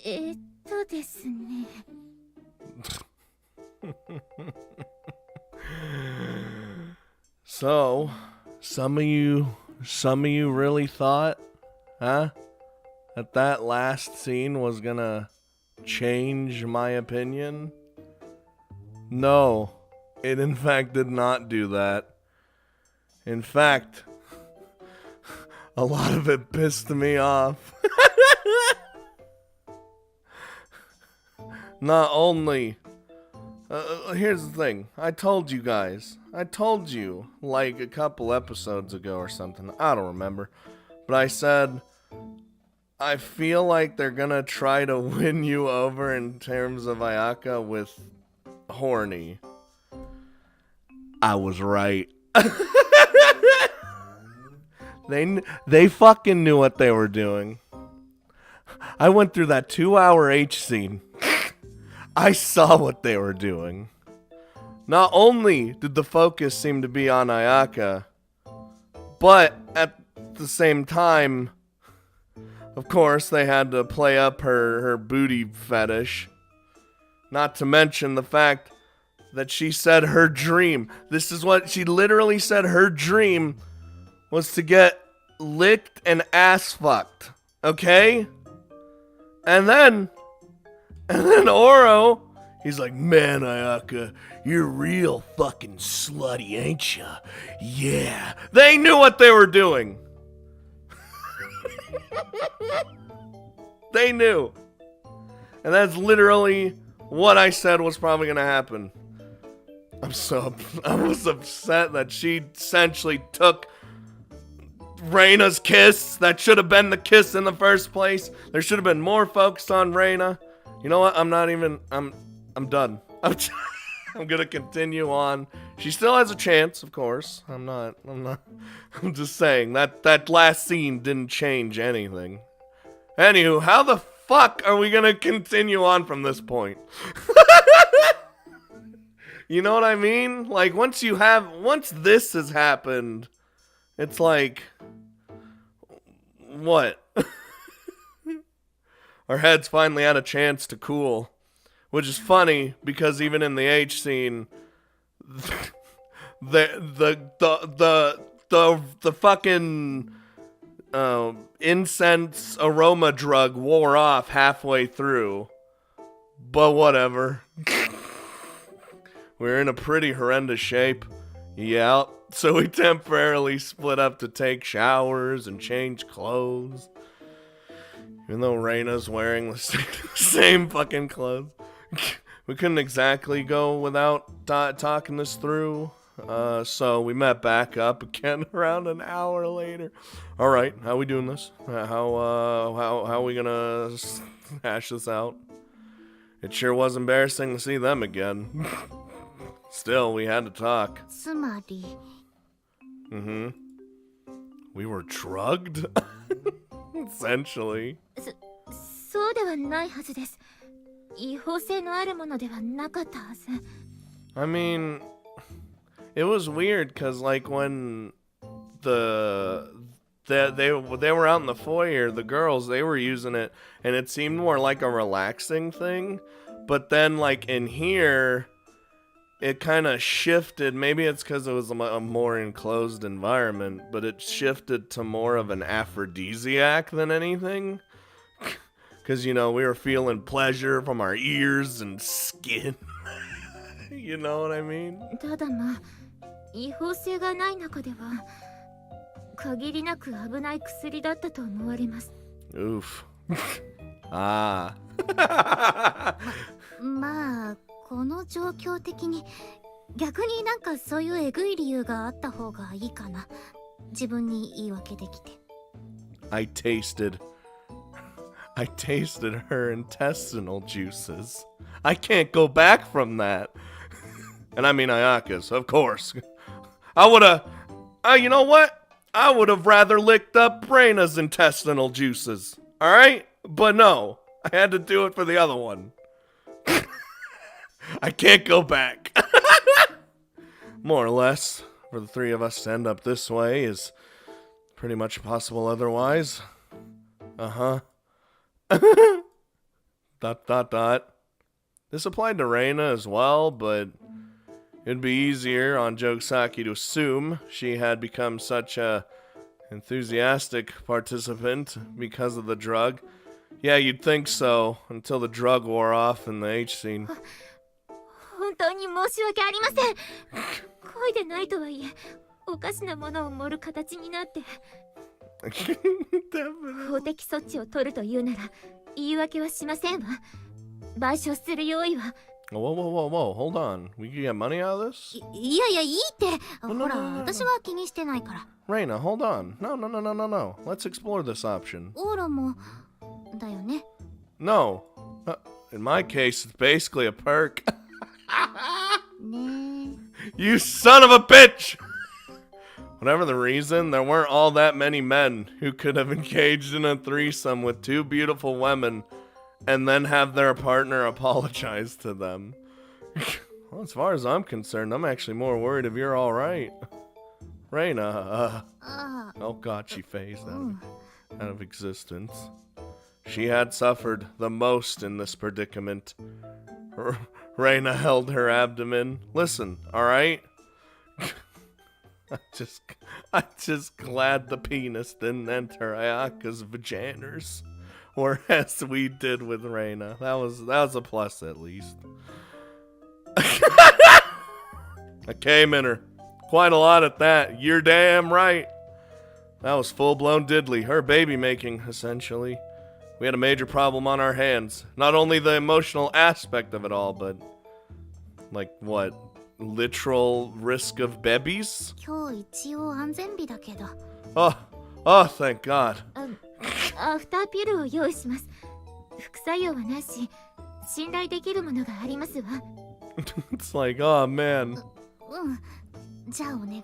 ですね。So, some of you really thought, huh, that last scene was gonna change my opinion? No, it in fact did not do that. In fact, a lot of it pissed me off. Not only, here's the thing. I told you like a couple episodes ago or something. I don't remember. But I said, I feel like they're gonna try to win you over in terms of Ayaka with horny. I was right. They fucking knew what they were doing. I went through that 2-hour H scene. I saw what they were doing. Not only did the focus seem to be on Ayaka, but at the same time, of course, they had to play up her booty fetish. Not to mention the fact that she said her dream. This is what she literally said her dream was to get licked and ass fucked. Okay? And then Oro, he's like, man, Ayaka, you're real fucking slutty, ain't ya? Yeah. They knew what they were doing. They knew. And that's literally what I said was probably going to happen. I was upset that she essentially took Reina's kiss. That should have been the kiss in the first place. There should have been more focus on Reina. You know what? I'm done. I'm gonna continue on. She still has a chance, of course. I'm just saying that last scene didn't change anything. Anywho, how the fuck are we gonna continue on from this point? You know what I mean? Like, once this has happened, it's like, what? Our heads finally had a chance to cool. Which is funny, because even in the H scene, the fucking incense aroma drug wore off halfway through. But whatever. We're in a pretty horrendous shape. Yeah. So we temporarily split up to take showers and change clothes. Even though Reina's wearing the same fucking clothes. We couldn't exactly go without talking this through. So we met back up again around an hour later. All right, how we doing this? How we gonna hash this out? It sure was embarrassing to see them again. Still, we had to talk. Mm-hmm. We were drugged? Essentially. そうではないはずです。違法性のあるものではなかったはず。I mean, it was weird because like when they were out in the foyer, the girls, they were using it and it seemed more like a relaxing thing, but then like in here it kind of shifted. Maybe it's because it was a more enclosed environment, but it shifted to more of an aphrodisiac than anything. Because, you know, we were feeling pleasure from our ears and skin. You know what I mean? ただまあ、違法性がない中では限りなく危ない薬だったと思われます。Oof. Ah. まあ、この状況的に逆になんかそういうえぐい理由があった方がいいかな。自分に言い訳できて。I tasted her intestinal juices. I can't go back from that. And I mean Ayaka's, of course. You know what? I would have rather licked up Reina's intestinal juices. Alright? But no, I had to do it for the other one. I can't go back. More or less, for the three of us to end up this way is pretty much impossible otherwise. Uh-huh. Dot dot dot. This applied to Reina as well, but it'd be easier on Jogasaki to assume she had become such a enthusiastic participant because of the drug. Yeah, you'd think so, until the drug wore off in the H scene. 本当に申し訳ありません。恋でないとはいえ、おかしなものを盛る形になって。法的措置を取るというなら、言い訳はしませんわ。賠償する用意は。Whoa, whoa, whoa, whoa, hold on. We can get money out of this? いやいや、いいって。no, ほら、 no, no, no. 私は気にしてないから。Reina, hold on. No, no, no, no, no, no. Let's explore this option. オーラも、だよね。No. In my case, it's basically a perk. ねえ。 You son of a bitch! Whatever the reason, there weren't all that many men who could have engaged in a threesome with two beautiful women and then have their partner apologize to them. Well, as far as I'm concerned, I'm actually more worried if you're alright. Reina, oh god, she phased out of existence. She had suffered the most in this predicament. Reina held her abdomen. Listen, alright? I'm just glad the penis didn't enter Ayaka's vaginas, or as we did with Reina. That was a plus at least. I came in her. Quite a lot at that. You're damn right. That was full-blown diddly. Her baby making, essentially. We had a major problem on our hands. Not only the emotional aspect of it all, but like what? Literal risk of babies? 今日一応安全日だけど。Oh, thank God. アフターピルを用意します。副作用はなし、信頼できるものがありますわ。It's like, oh man. じゃあお願い。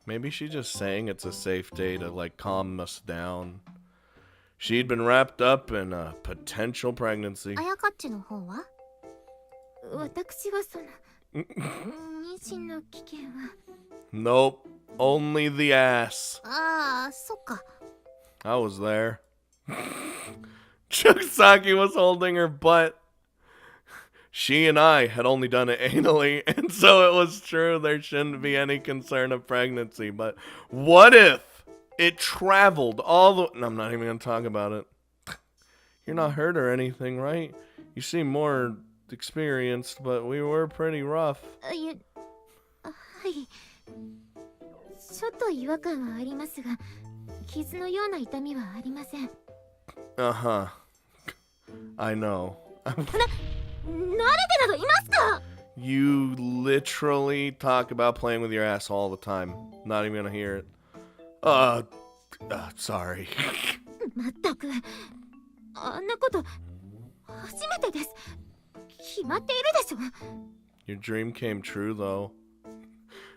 Maybe she's just saying it's a safe day to like calm us down. She'd been wrapped up in a potential pregnancy. あやかっちの方は？私はその妊娠の危険は。Nope, only the ass. ああ、そっか。I was there. Jogasaki was holding her butt. She and I had only done it anally, and so it was true there shouldn't be any concern of pregnancy. But what if it traveled all the... I'm not even going to talk about it. You're not hurt or anything, right? You seem more experienced, but we were pretty rough. はい。ちょっと違和感はありますが、傷のような痛みはありません。Uh-huh. I know. 慣れてなどいますか? You literally talk about playing with your ass all the time. Not even gonna hear it. Sorry. まったく、あんなこと初めてです。決まっているでしょ。Your dream came true, though.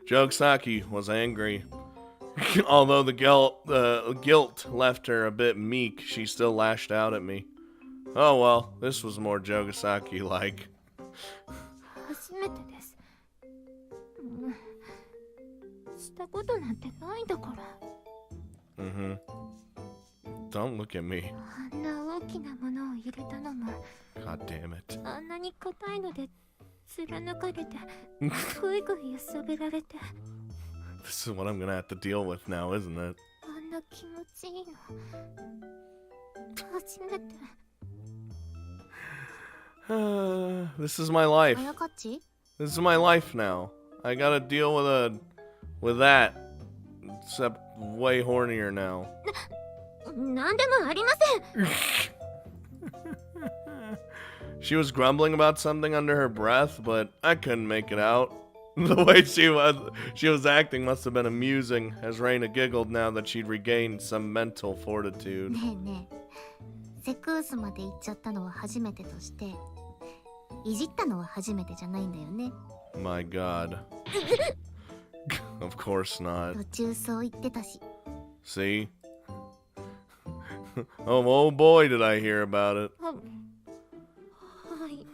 Jogasaki was angry. Although the guilt left her a bit meek, she still lashed out at me. Oh well, this was more Jogasaki-like. 初めてです。したことなんてないんだから。Mm-hmm. Don't look at me. あんな大きなものを入れたのも。God damn it. あんなに硬いので貫かれて、ぐいぐい揺さぶられて。This is what I'm gonna have to deal with now, isn't it? あんな気持ちいいの。初めて。This is my life. あやかっち? This is my life now. I gotta deal with that. Except way hornier now. なんでもありません。She was grumbling about something under her breath, but I couldn't make it out. The way she was acting must have been amusing, as Reina giggled now that she'd regained some mental fortitude. ねえねえ、セクースまで行っちゃったのは初めてとして、いじったのは初めてじゃないんだよね。My God. Of course not. 途中そう言ってたし。See? Oh boy, did I hear about it. はい。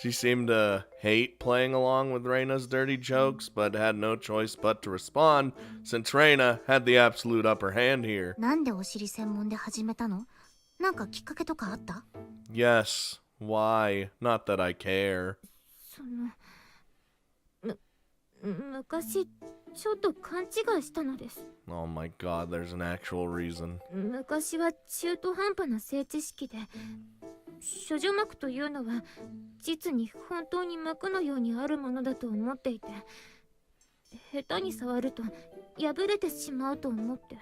She seemed to hate playing along with Reina's dirty jokes, but had no choice but to respond, since Reina had the absolute upper hand here. なんでお尻専門で始めたの？なんかきっかけとかあった？ Yes. Why? Not that I care. その昔ちょっと勘違いしたのです。 Oh my god, there's an actual reason. 昔は中途半端な性知識で、処女膜というのは実に本当に膜のようにあるものだと思っていて、下手に触ると破れてしまうと思って。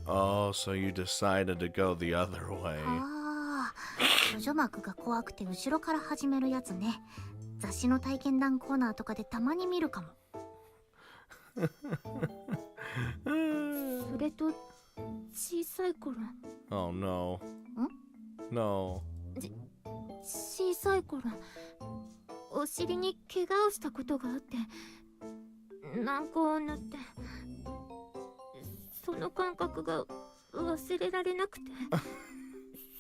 Oh, so you decided to go the other way. ああ、処女膜が怖くて後ろから始めるやつね。雑誌の体験談コーナーとかでたまに見るかも。それと小さい頃。 Oh no. ん No. 小さい頃、お尻に怪我をしたことがあって、軟膏を塗って、その感覚が忘れられなくて、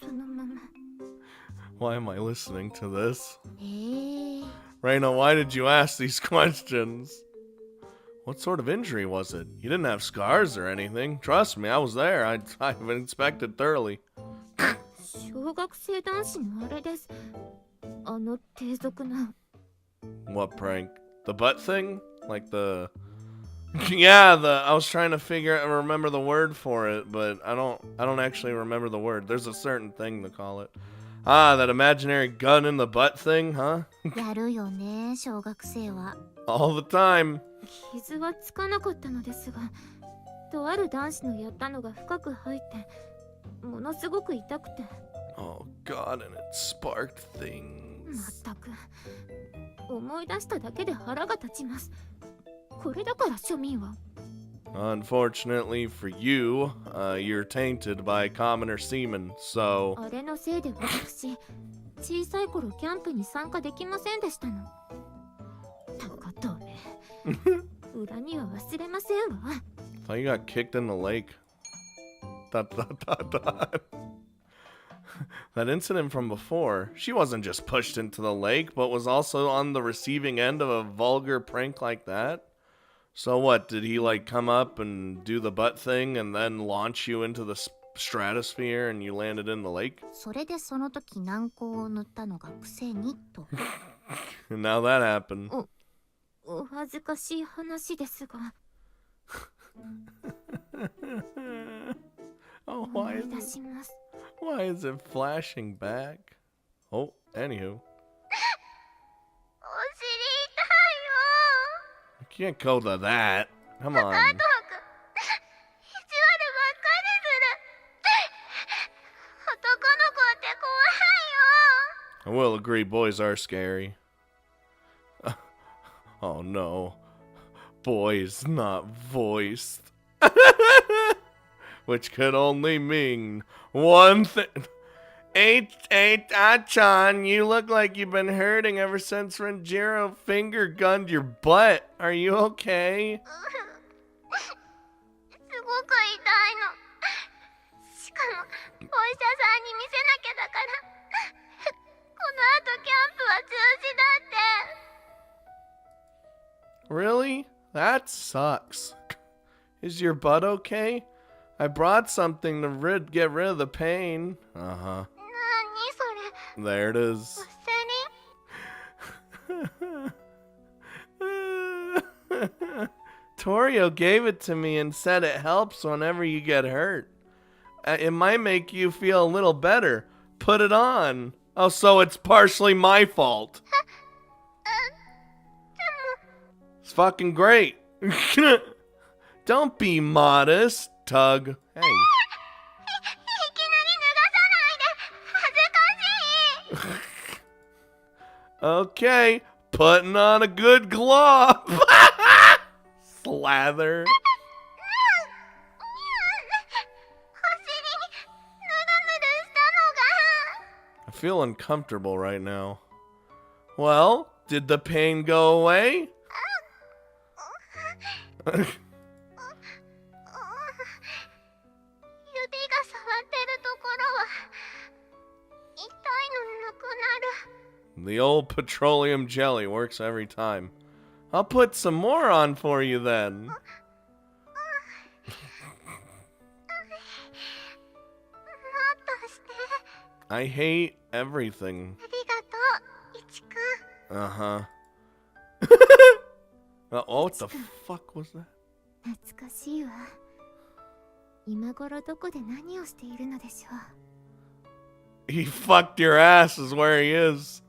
そのまま。 Why am I listening to this? ええ、 Reina, why did you ask these questions? What sort of injury was it? You didn't have scars or anything. Trust me, I was there. I've been inspected thoroughly. 小学生男子のあれです。あの低俗な。 What prank? The butt thing? Like the... Yeah, I was trying to remember the word for it, but I don't actually remember the word. There's a certain thing to call it. Ah, that imaginary gun in the butt thing, huh? やるよね、小学生は。 All the time. 傷はつかなかったのですが、とある男子のやったのが深く入って、ものすごく痛くて。 Oh god, and it sparked things. まったく、思い出しただけで腹が立ちます。これだから庶民は。 Unfortunately for you, you're tainted by commoner semen, so... あれのせいで私、小さい頃キャンプに参加できませんでしたの。とことめ、恨みは忘れませんわ。 Thought you got kicked in the lake. Dot, dot, dot, dot. That incident from before, she wasn't just pushed into the lake, but was also on the receiving end of a vulgar prank like that? So what, did he like come up and do the butt thing and then launch you into the stratosphere and you landed in the lake? それでその時軟膏を塗ったのが癖にと。 And now that happened. お恥ずかしい話ですが。 Oh, 思い出します。 why is it flashing back? Oh, anywho. お尻痛いよ。 You can't go to that. Come on. 意地悪ばっかりする。男の子って怖いよ。 I will agree, boys are scary. Oh no. Boys not voiced. Which could only mean one thing. Achan, you look like you've been hurting ever since Renjiro finger gunned your butt. Are you okay? すごく痛いの。しかも、お医者さんに見せなきゃだから。この後キャンプは中止だって。 Really? That sucks. Is your butt okay? I brought something to get rid of the pain. Uh-huh. なにそれ。 There it お is. 尻。 Torio gave it to me and said it helps whenever you get hurt. It might make you feel a little better. Put it on. Oh, so it's partially my fault. It's fucking great. Don't be modest, Tug. Hey. いきなり脱がさないで。恥ずかしい。 Okay, putting on a good glove. Slather. お尻にぬるぬるしたのが。 I feel uncomfortable right now. Well, did the pain go away? 指が触ってるところは痛いのなくなる。 The old petroleum jelly works every time. I'll put some more on for you then. もっとして。I hate everything. ありがとう、いちくん。 Uh-huh. Oh, what the fuck was that? 懐かしいわ。今頃どこで何をしているのでしょ He fucked your ass is where he is.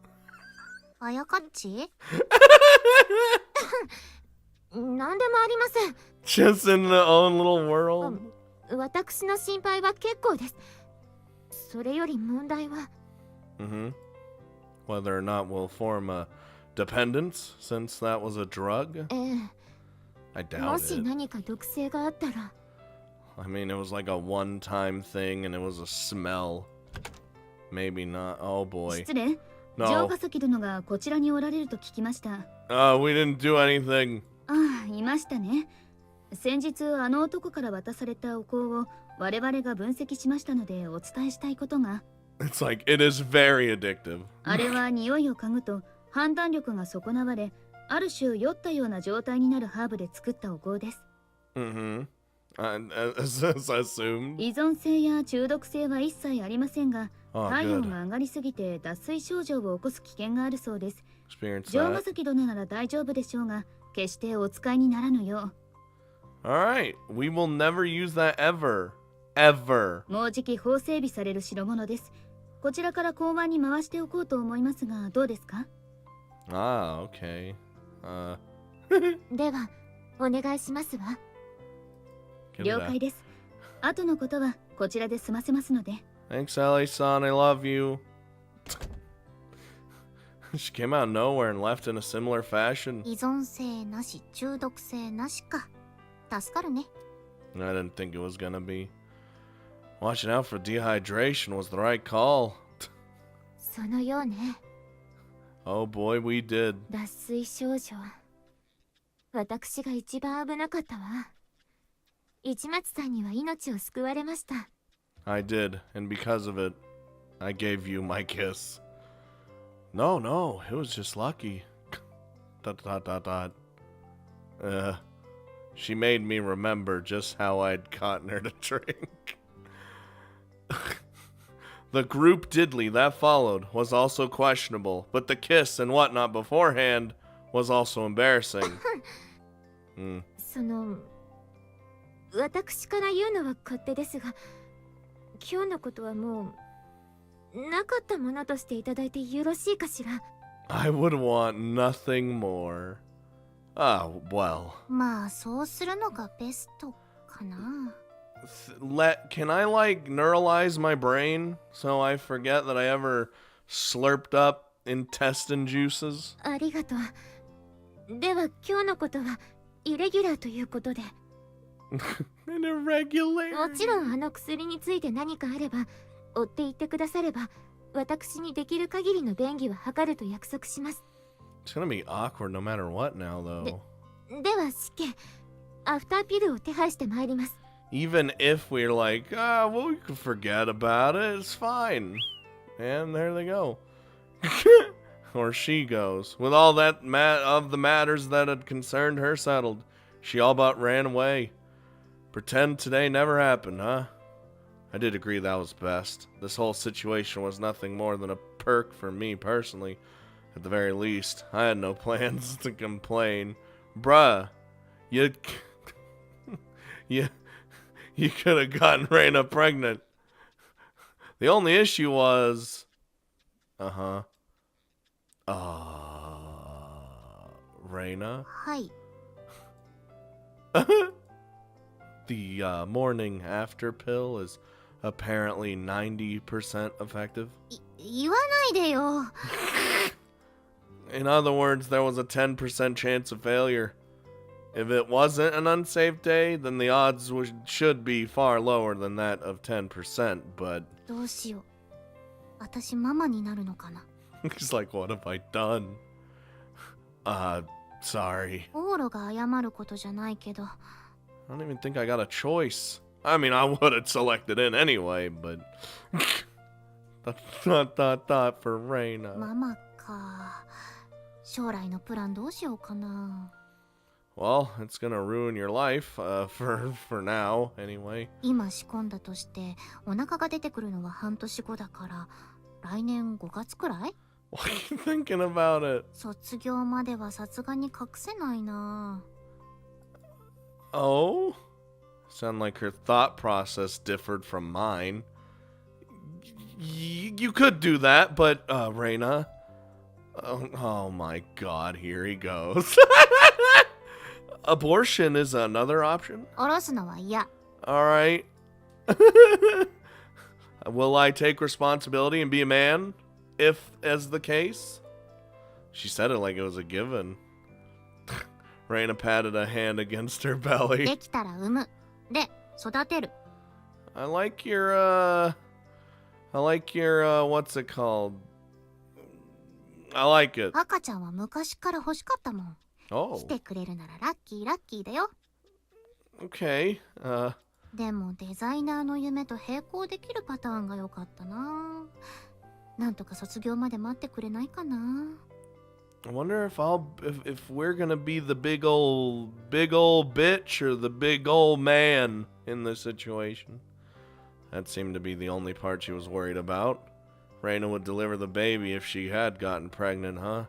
う。あやかっちなんでもありません。 Just in the own little world. 私の心配は結構です。それより問題は。Mm-hmm. Whether or not we'll form a dependence, since that was a drug? も I doubt し it. 何か毒性があったら。 I mean, it was like a one-time thing, and it was a smell. Maybe not. Oh boy. 失礼。城 No. ヶ崎殿がこちらにおられると聞きました。We didn't do anything. ああ、いましたね。先日あの男から渡されたお香を我々が分析しましたのでお伝えしたいことが。It's like, it is very addictive. あれは匂いを嗅ぐと判断力が損なわれ、ある種酔ったような状態になるハーブで作ったお香です。Mm-hmm. As assumed. 依存性や中毒性は一切ありませんが、 Oh, 体 good. 温が上がりすぎて脱水症状を起こす危険があるそうです。 Experience 城ヶ that. 崎殿なら大丈夫でしょうが、決してお使いにならぬよ Alright. We will never use that ever. Ever. う。もうじき法整備される代物です。こちらから港湾に回しておこうと思いますが、どうですか？ Ah, okay. ではお願いしますわ。 Get it 了 out. 解です。後のことはこちらで済ませますので。 Thanks, Ellie-san. I love you. She came out of nowhere and left in a similar fashion. 依存性なし、中毒性なしか。助かるね。 I didn't think it was gonna be. Watching out for dehydration was the right call. そのようね。 Oh boy, we did. 脱水症状。私が一番危なかったわ。市松さんには命を救われました。 I did, and because of it, I gave you my kiss. No, it was just lucky. ... She made me remember just how I'd gotten her to drink. The group diddly that followed was also questionable, but the kiss and whatnot beforehand was also embarrassing. その私から言うのは勝手ですが、今日のことはもうなかったものとしていただいてよろしいかしら。 I would want nothing more. Oh, well. まあそうするのがベストかな。 Can I like neuralize my brain so I forget that I ever slurped up intestine juices? ありがとう。では今日のことはイレギュラーということで。 An irregular. もちろんあの薬について何かあれば追って言ってくだされば、私にできる限りの便宜は図ると約束します。 It's gonna be awkward no matter what now, though. では失敬、アフターピルを手配してまいります。 Even if we're like, well, we can forget about it, it's fine. And there they go. Or she goes. With all that of the matters that had concerned her settled, she all but ran away. Pretend today never happened, huh? I did agree that was best. This whole situation was nothing more than a perk for me personally. At the very least, I had no plans to complain. Bruh, you could have gotten Reina pregnant. The only issue was... Reina? はい。 The morning after pill is apparently 90% effective. 言わないでよ。 In other words, there was a 10% chance of failure. If it wasn't an unsafe day, then the odds should be far lower than that of 10%, but... どうしよう。私ママになるのかな。 He's like, what have I done? Sorry. オーロが謝ることじゃないけど。 I don't even think I got a choice. I mean, I would have selected in anyway, but... for Reina. ママか。将来のプランどうしようかな。Well, it's gonna ruin your life, for now, anyway. 今仕込んだとしてお腹が出てくるのは半年後だから来年5月くらい？ What are you thinking about it? 卒業まではさすがに隠せないな。 Oh? Sound like her thought process differed from mine. You could do that, but, Reina. Oh my god, here he goes. Abortion is another option? 下ろすのは嫌。 Alright. Will I take responsibility and be a man? If as the case? She said it like it was a given. Reina patted a hand against her で belly. きたら産む。で、育てる。 I like your, what's it called? I like it. 赤ちゃんは昔から欲しかったもん。 Oh, 来てくれるならラッキーラッキーだよ。 okay. でもデザイナーの夢と並行できるパターンが良かったな。なんとか卒業まで待ってくれないかな。 I wonder if we're gonna be the big old bitch or the big old man in this situation. That seemed to be the only part she was worried about. Reina would deliver the baby if she had gotten pregnant, huh?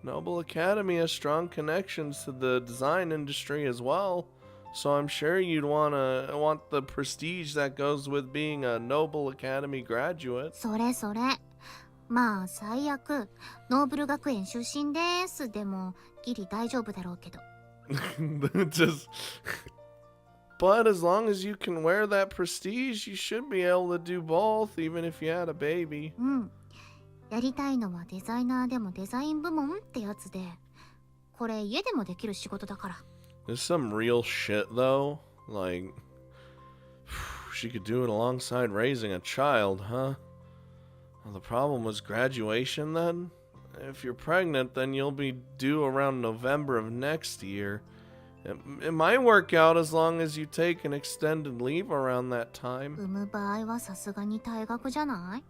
Noble Academy has strong connections to the design industry as well, so I'm sure you'd want the prestige that goes with being a Noble Academy graduate. それそれ。まあ最悪ノーブル学園出身ですでもギリ大丈夫だろうけど。 Just, but as long as you can wear that prestige, you should be able to do both, even if you had a baby. うん。やりたいのはデザイナーでもデザイン部門ってやつで、これ家でもできる仕事だから。 There's some real shit though. Like, she could do it alongside raising a child, huh? Well, the problem was graduation then? If you're pregnant, then you'll be due around November of next year. It might work out as long as you take an extended leave around that time. 産む場合はさすがに退学じゃない？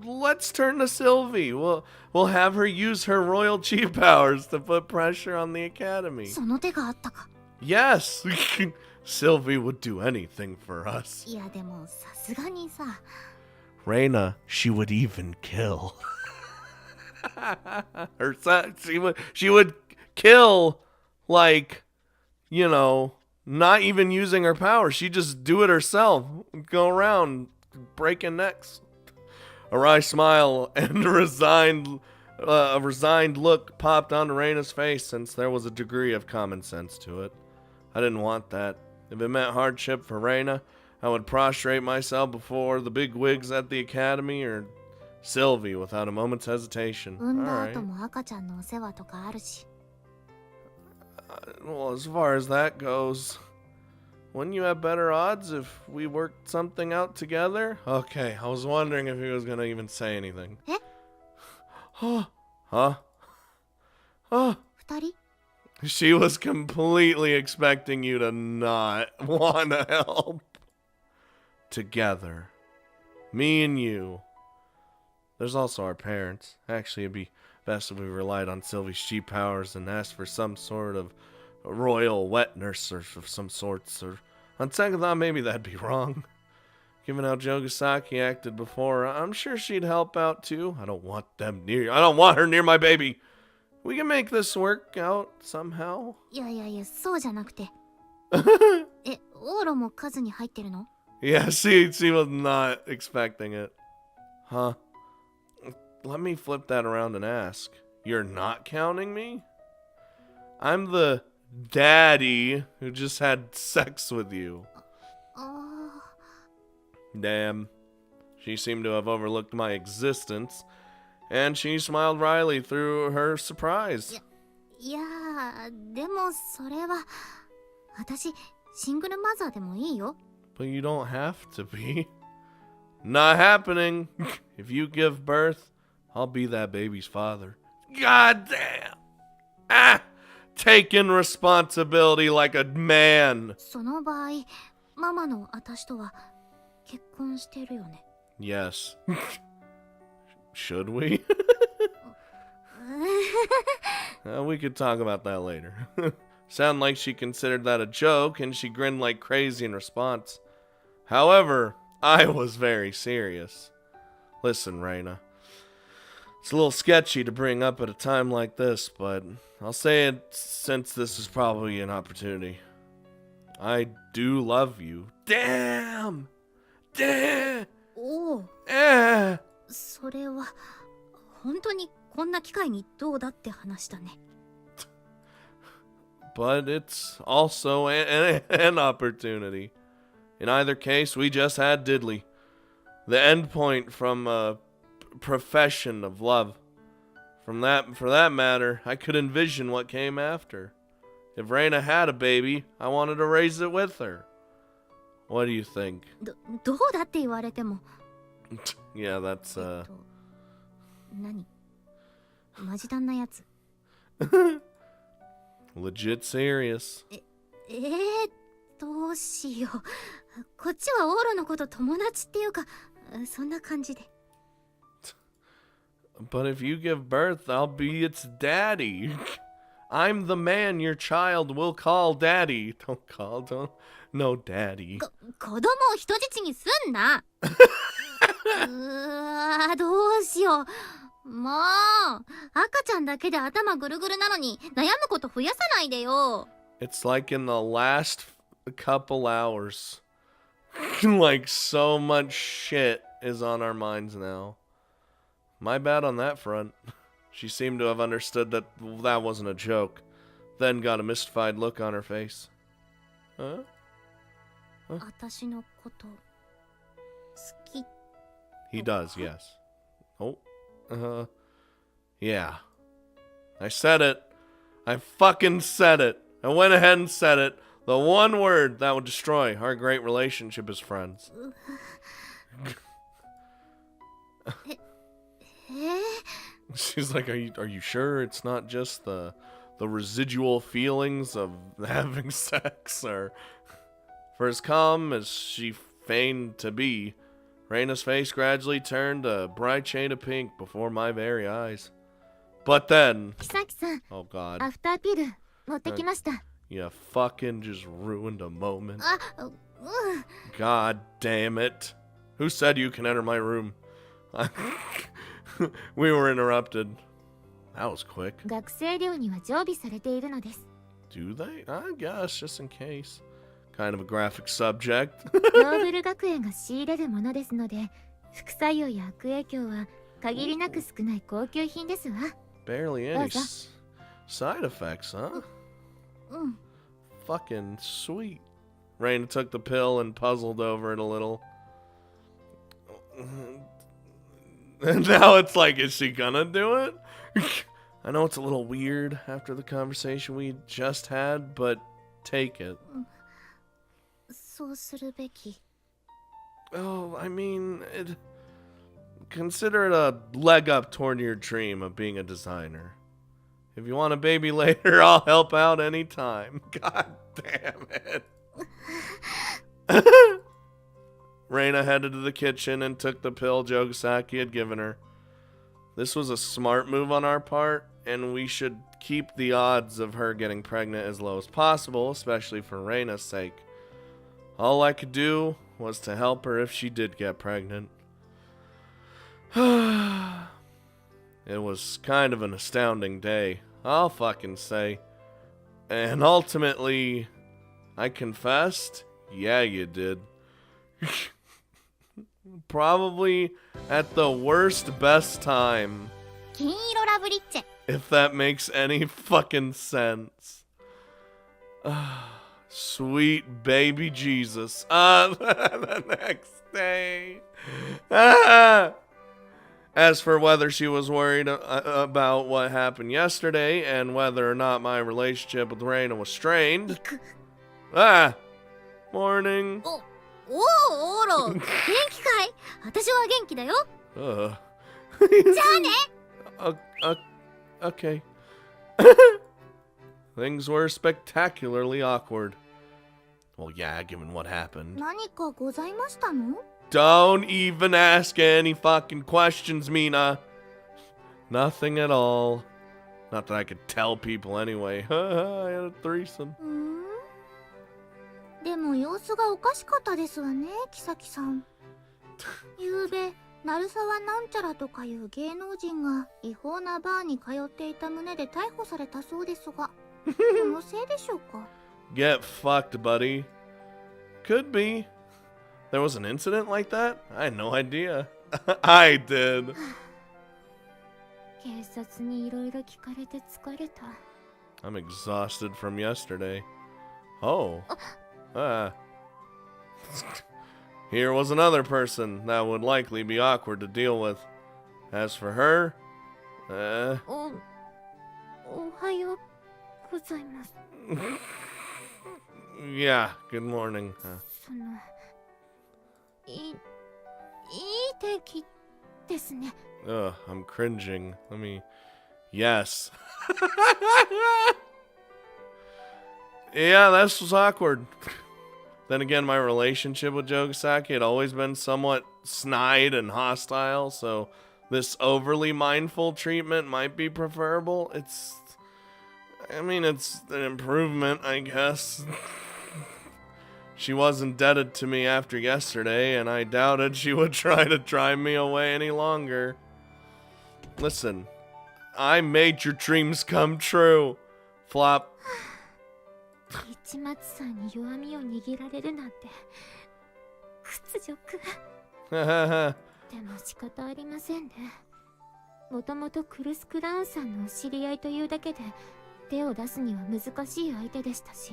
Let's turn to Sylvie. We'll have her use her royal chi powers to put pressure on the academy. その手があったか。 Yes, Sylvie would do anything for us. いやでもさすがにさ。 Reina, she would even kill. Her son, she would kill, like, you know, not even using her power. She'd just do it herself. Go around breaking necks. A wry smile and a resigned look popped onto Reina's face, since there was a degree of common sense to it. I didn't want that. If it meant hardship for Reina, I would prostrate myself before the big wigs at the academy or Sylvie without a moment's hesitation. 産んだ Alright. 後も赤ちゃんのお世話とかあるし。 Well, as far as that goes, wouldn't you have better odds if we worked something out together? Okay, I was wondering if he was gonna even say anything. え？ Huh? Huh? Huh? 二人？ She was completely expecting you to not want to help. Together. Me and you. There's also our parents. Actually, it'd be best if we relied on Sylvie's chi powers and asked for some sort of royal wet nurse or of some sorts. Or on second thought, maybe that'd be wrong. Given how Jogasaki acted before, I'm sure she'd help out too. I don't want her near my baby. We can make this work out somehow. いやいやいや、そうじゃなくて。え、オーロも数に入ってるの？ Yeah, she was not expecting it. Huh? Let me flip that around and ask. You're not counting me? I'm the daddy who just had sex with you. ああ。 Damn. She seemed to have overlooked my existence, and she smiled wryly through her surprise. いやー、でもそれは私シングルマザーでもいいよ。 But you don't have to be. Not happening. If you give birth, I'll be that baby's father. God damn. Ah! Taking responsibility like a man. その場合、ママの私とは結婚してるよね。 Yes. Should we? We could talk about that later. Sound like she considered that a joke, and she grinned like crazy in response. However, I was very serious. Listen, Reina. It's a little sketchy to bring up at a time like this, but I'll say it since this is probably an opportunity. I do love you. Damn! Damn! おお、 Eh! それは本当にこんな機会にどうだって話だね。But it's also an opportunity. In either case, we just had diddly. The end point from a profession of love. For that matter, I could envision what came after. If Reina had a baby, I wanted to raise it with her. What do you think? どうだって言われても。Yeah, that's 何？マジ旦那やつ。legit serious. どうしよう。こっちはオーロのこと友達っていうか、そんな感じで。But if you give birth, I'll be its daddy. I'm the man your child will call daddy. No daddy. 子供を人質にすんな。どうしよう。もう赤ちゃんだけで頭ぐるぐるなのに悩むこと増やさないでよ。It's like in the last couple hours. Like so much shit is on our minds now. My bad on that front. She seemed to have understood that wasn't a joke, then got a mystified look on her face. Huh? 私のこと好き。 He does, yes. Oh. Yeah. I said it. I fucking said it. I went ahead and said it. The one word that would destroy our great relationship as friends. She's like, are you sure it's not just the residual feelings of having sex? Or for as calm as she feigned to be, Reina's face gradually turned a bright shade of pink before my very eyes. But then, 久木さん、 oh god, アフターピル持ってきました。 you fucking just ruined a moment. うん。 God damn it. Who said you can enter my room? We were interrupted. That was quick. 学生寮には常備されているのです。 Do they? I guess, just in case. Kind of a graphic subject. ノーブル学園が仕入れるものですので、副作用や悪影響は限りなく少ない高級品ですわ。 Barely any side effects, huh? うん。 Fucking sweet. Reina took the pill and puzzled over it a little. And now it's like, is she gonna do it? I know it's a little weird after the conversation we just had, but take it. そうするべき。 Oh, I mean, consider it a leg up toward your dream of being a designer. If you want a baby later, I'll help out anytime. God damn it. Reina headed to the kitchen and took the pill Jogasaki had given her. This was a smart move on our part, and we should keep the odds of her getting pregnant as low as possible, especially for Reina's sake. All I could do was to help her if she did get pregnant. It was kind of an astounding day, I'll fucking say. And ultimately, I confessed, yeah, you did. Probably at the worst best time. 金色ラブリッチェ。 If that makes any fucking sense. Sweet baby Jesus. The next day. As for whether she was worried about what happened yesterday and whether or not my relationship with Reina was strained. Morning. おお、オーロ、元気かい？私は元気だよ。じゃあね。Okay. Things were spectacularly awkward. Well, yeah, given what happened. 何かございましたの？ Don't even ask any fucking questions, Mina. Nothing at all. Not that I could tell people anyway. I had a threesome. でも様子がおかしかったですわね、キサキさん。ゆうべ、鳴沢なんちゃらとかいう芸能人が違法なバーに通っていた旨で逮捕されたそうですが、そのせいでしょうか。Get fucked, buddy. Could be. There was an incident like that? I had no idea. I did. 警察にいろいろ聞かれて疲れた。I'm exhausted from yesterday. Oh. Here was another person that would likely be awkward to deal with. As for her, おはようございます。yeah, good morning. その、いい天気ですね。Ugh, I'm cringing. Let me... Yes. Yeah, this was awkward. Then again, my relationship with Jogasaki had always been somewhat snide and hostile, so this overly mindful treatment might be preferable. It's an improvement, I guess. She was indebted to me after yesterday, and I doubted she would try to drive me away any longer. Listen, I made your dreams come true. Flop. 市松さんに弱みを握られるなんて屈辱。でも仕方ありませんね。もともとクルス・クラウンさんのお知り合いというだけで手を出すには難しい相手でしたし、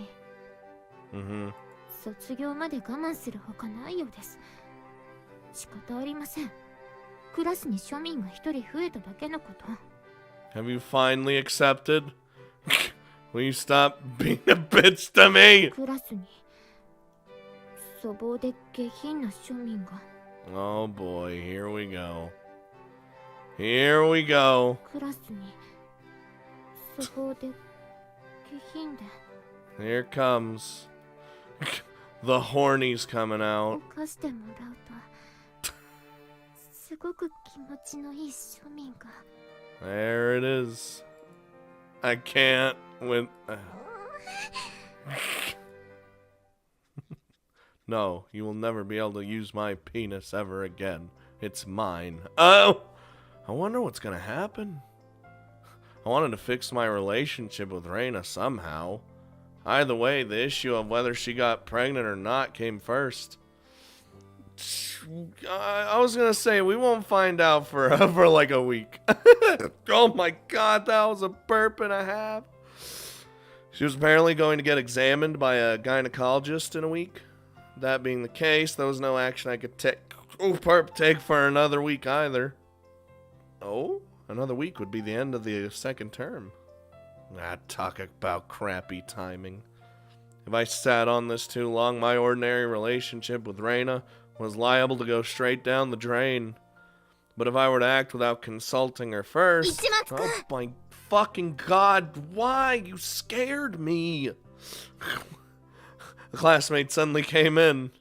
卒業まで我慢するほかないようです。仕方ありません。クラスに庶民が一人増えただけのこと。Have you finally accepted? Will you stop being a bitch to me? クラスに粗暴で下品な庶民が。Oh boy, here we go. Here we go. クラスに粗暴で下品で。 Here comes. The horny's coming out. 犯してもらうとすごく気持ちのいい庶民が。 There it is. I can't win. No, you will never be able to use my penis ever again. It's mine. Oh! I wonder what's gonna happen. I wanted to fix my relationship with Reina somehow. Either way, the issue of whether she got pregnant or not came first. I was gonna say, we won't find out for like a week. Oh my god, that was a burp and a half. She was apparently going to get examined by a gynecologist in a week. That being the case, there was no action I could take for another week either. Oh? Another week would be the end of the second term. Talk about crappy timing. If I sat on this too long, my ordinary relationship with Reina was liable to go straight down the drain. But if I were to act without consulting her first... Oh my fucking god, why? You scared me. A classmate suddenly came in.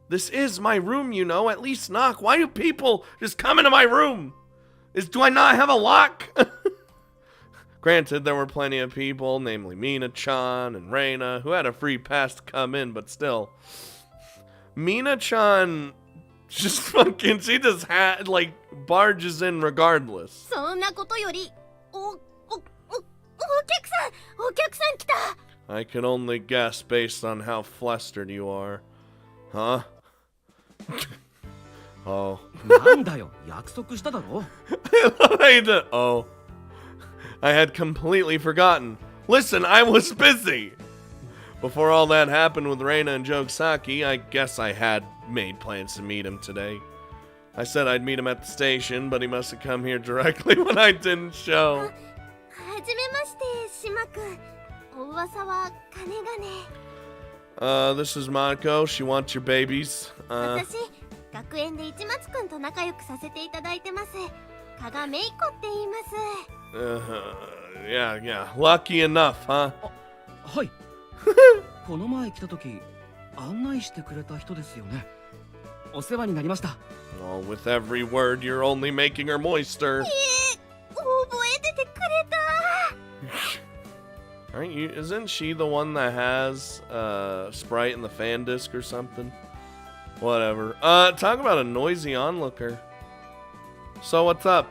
This is my room, you know. At least knock. Why do people just come into my room? Do I not have a lock? Granted, there were plenty of people, namely Mina-chan and Reina, who had a free pass to come in, but still. Mina-chan just fucking, she just had, like, barges in regardless. そんなことより、お客さん来た。 I can only guess based on how flustered you are. Huh? Oh. なんだよ、約束しただろ。Oh. I had completely forgotten. Listen, I was busy. Before all that happened with Reina and Jogasaki, I guess I had made plans to meet him today. I said I'd meet him at the station, but he must have come here directly when I didn't show. はじめまして、島君。お噂は金がね。This is Monaco. She wants your babies. 私、学園で市松君と仲良くさせていただいてます。加賀芽衣子って言います。Yeah. Lucky enough, huh? はい。この前来た時、案内してくれた人ですよね。お世話になりました。Oh, with every word, you're only making her moister. 覚えててくれた。Aren't you? Isn't she the one that has Sprite in the fan disc or something? Whatever. Talk about a noisy onlooker. So what's up?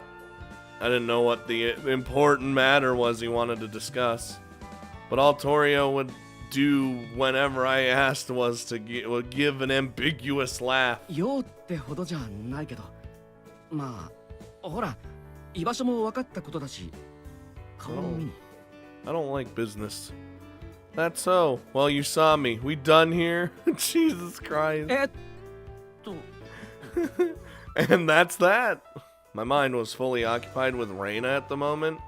I didn't know what the important matter was he wanted to discuss. But all Torio would do whenever I asked was to give an ambiguous laugh. ようってほどじゃないけど、まあ、ほら、居場所も分かったことだし、顔も見に。I don't like business. That's so. Well, you saw me. We done here? Jesus Christ. And that's that. My mind was fully occupied with Reina at the moment,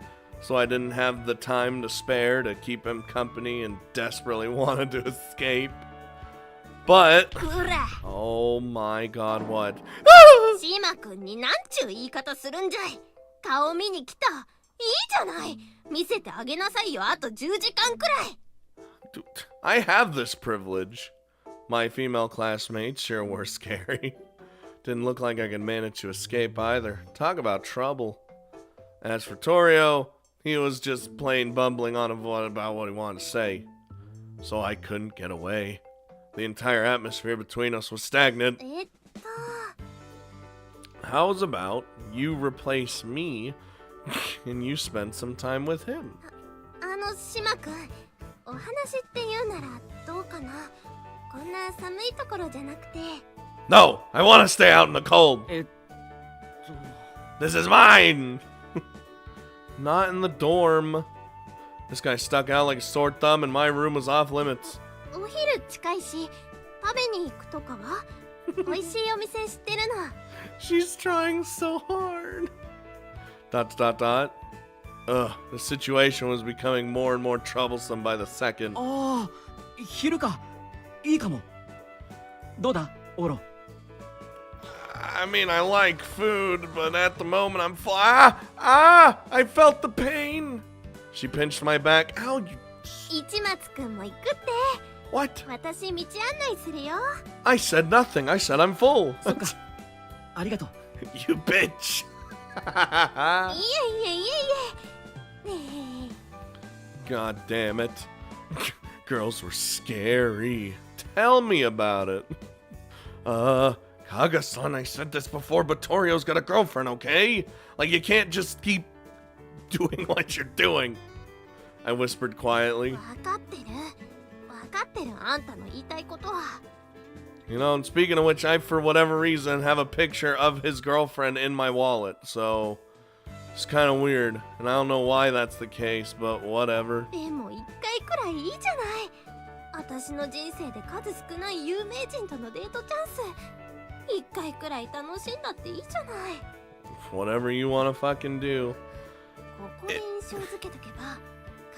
so I didn't have the time to spare to keep him company and desperately wanted to escape. But, oh my god, what? シマくんになんちゅう言い方するんじゃい。顔見に来た。いいじゃない。見せてあげなさいよ。あと10時間くらい。Dude, I have this privilege. My female classmates sure were scary. Didn't look like I could manage to escape either. Talk about trouble. As for Torio, he was just plain bumbling on about what he wanted to say. So I couldn't get away. The entire atmosphere between us was stagnant. How's about you replace me and you spend some time with him? シマくん、お話って言うならどうかな。こんな寒いところじゃなくて。No, I want to stay out in the cold. This is mine. Not in the dorm. This guy stuck out like a sore thumb and my room was off limits. お昼近いし、食べに行くとかは美味しいお店知ってるの。She's trying so hard. ... The situation was becoming more and more troublesome by the second. ああ、昼か。いいかも。どうだ、オロ。I mean, I like food, but at the moment I'm I felt the pain. She pinched my back. Ow, you... 市松くんも行くって。What? 私道案内するよ。I said nothing. I said I'm full. そっか。ありがとう。You bitch. いえいえいえいえ。God damn it. Girls were scary. Tell me about it. Kaga-san, I said this before, but Torio's got a girlfriend, okay? Like, you can't just keep doing what you're doing. I whispered quietly. わかってる。わかってる、あんたの言いたいことは。You know, and speaking of which, I, for whatever reason, have a picture of his girlfriend in my wallet, so it's kind of weird, and I don't know why that's the case, but whatever. でも一回くらいいいじゃない。私の人生で数少ない有名人とのデートチャンス。一回くらい楽しんだっていいじゃない。Whatever you wanna fucking do. ここで印象づけとけば、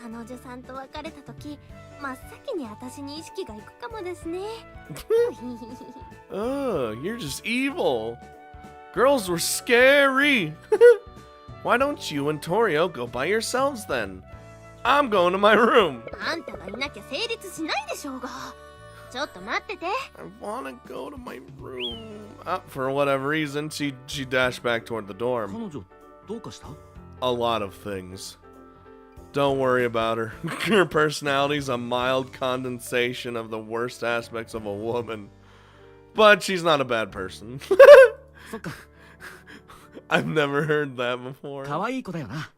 彼女さんと別れた時、真っ先に私に意識がいくかもですね。Ugh, you're just evil. Girls were scary. Why don't you and Torio go by yourselves then? I'm going to my room. あんたがいなきゃ成立しないでしょうが。ちょっと待ってて。I wanna go to my room. For whatever reason, she dashed back toward the dorm. 彼女、どうかした？ A lot of things. Don't worry about her. Her personality's a mild condensation of the worst aspects of a woman. But she's not a bad person. そっか。I've never heard that before. 可愛い子だよな。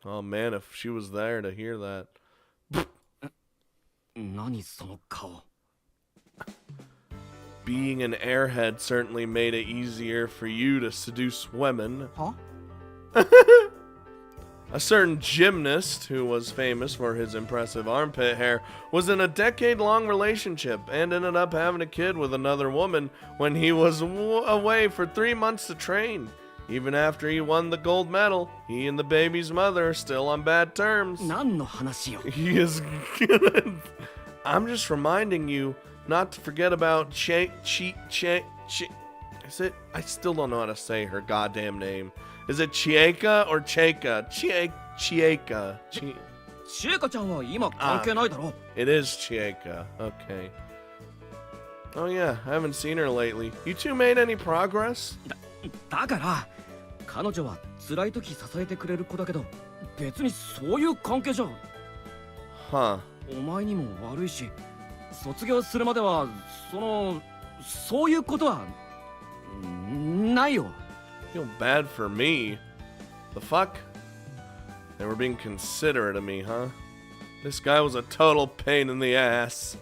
Oh man, if she was there to hear that. 何その顔。Being an airhead certainly made it easier for you to seduce women. は？ A certain gymnast, who was famous for his impressive armpit hair, was in a decade-long relationship and ended up having a kid with another woman when he was away for 3 months to train. Even after he won the gold medal, he and the baby's mother are still on bad terms. 何の話よ。 He is... I'm just reminding you not to forget about Is it? I still don't know how to say her goddamn name. Is it Chieka or Cheka? Chieka. シエカちゃんは今関係ないだろ。It is Chieka. Okay. Oh yeah, I haven't seen her lately. You two made any progress? だから彼女は辛い時支えてくれる子だけど、別にそういう関係じゃ。Huh. お前にも悪いし、卒業するまではそういうことはないよ。 Feel bad for me. The fuck? They were being considerate of me, huh? This guy was a total pain in the ass.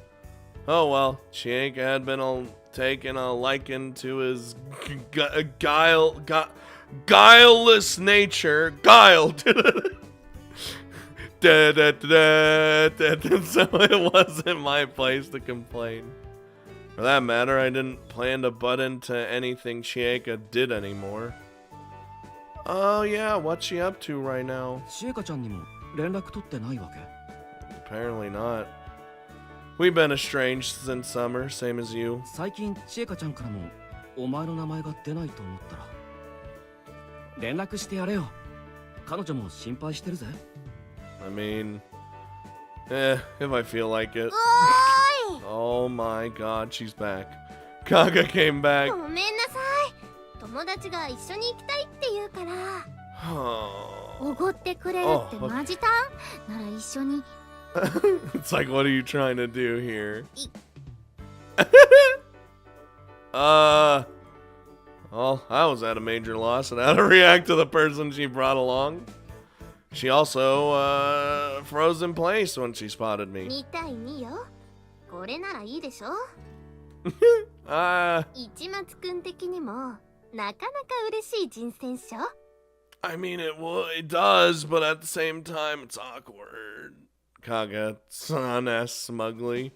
Oh well, Chieka had been taken a liking to his guileless nature. Guile! So it wasn't my place to complain. For that matter, I didn't plan to butt into anything Chieka did anymore. Oh yeah, what's she up to right now? シエカちゃんにも連絡取ってないわけ？ Apparently not. We've been estranged since summer, same as you. 最近シエカちゃんからもお前の名前が出ないと思ったら連絡してやれよ。彼女も心配してるぜ。 I mean, if I feel like it. Oh my god, she's back. Kaga came back. ごめんなさい。友達が一緒に行きたいって言うから。おごってくれるってマジタン？なら一緒に。It's like, what are you trying to do here? Well, I was at a major loss and how to react to the person she brought along. She also froze in place when she spotted me. みたいによ。これならいいでしょ。市松くん的にもなかなか嬉しい人選っしょ。I mean, it does, but at the same time, it's awkward. Kaga-san asked smugly.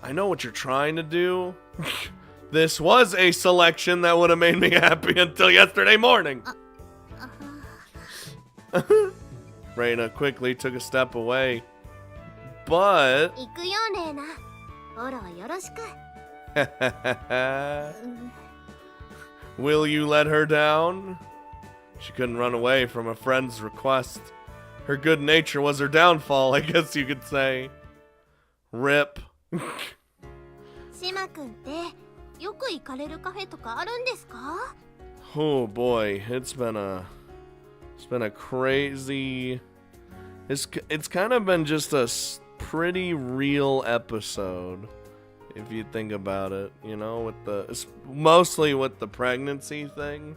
I know what you're trying to do. This was a selection that would have made me happy until yesterday morning. Reina quickly took a step away. But... 行くよ、レイナ。オラはよろしく。Will you let her down? She couldn't run away from a friend's request. Her good nature was her downfall, I guess you could say. Rip. 島くんってよく行かれるカフェとかあるんですか？ Oh boy, it's been a crazy. It's kind of been just a pretty real episode, if you think about it. You know, mostly with the pregnancy thing.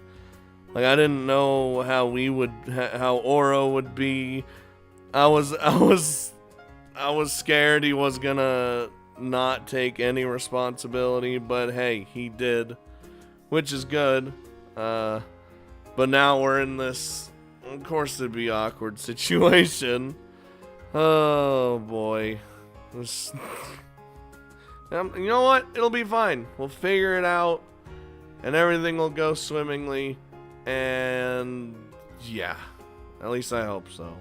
Like, I didn't know how Oro would be. I was scared he was gonna not take any responsibility, but hey, he did, which is good. But now we're in this, of course it'd be awkward situation. Oh boy. You know what? It'll be fine. We'll figure it out, and everything will go swimmingly. And yeah, at least I hope so.